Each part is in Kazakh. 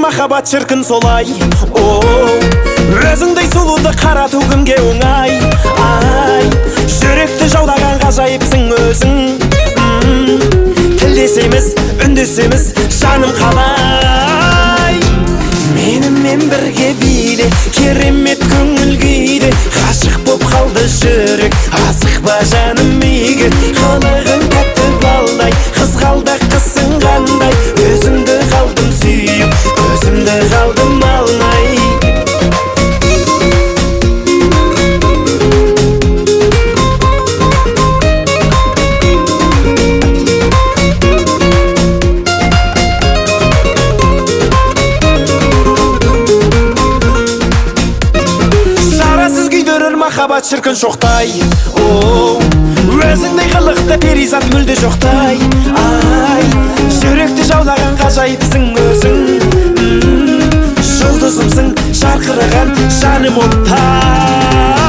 махаббат шіркін солай. Өзіңдей сұлуды қарату кімге оңай. Ай, жүректі жаулаған ғажайыпсың өзің. Тілдесеміз, үндесеміз, жаным қалай. Менімен бірге биле, керемет көңіл күйде. Ғашық боп қалды жүрек, асық ба жаным иге. Қылығың тәтті балдай, қызғалдақ қысың қандай. Өзіңді қалдым сүйіп, өзімді қалдым алмай. Махаббат шіркін шоқтай. Өзіңдей қылықты перизат мүлде жоқтай. Ай, жүректі жаулаған ғажайыпсың өзің. Жұлдызымсың, жарқыраған жаным оттай.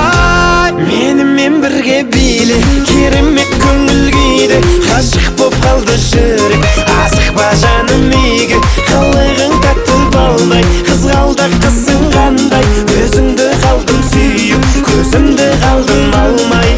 Менімен бірге биле, керемет көңіл күйде. Ғашық боп қалды жүрек, асық ба жаным иге. Қылығың тәтті балдай, қызғалдақ қысың қандай. Өзіңді қалдым сүйіп, көзімді қалдым алмай.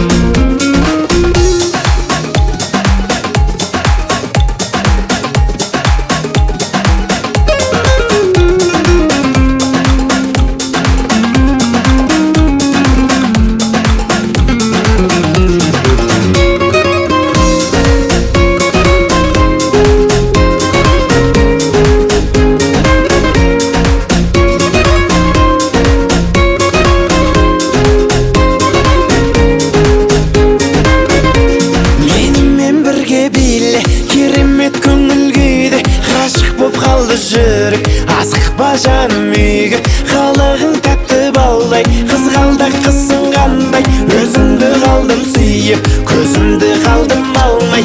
Жүрек, асық ба жаным үйге. Қалығың тәтті балдай, қызғалдақ қысың қандай. Өзімді қалдым сүйіп, көзімді қалдым алмай.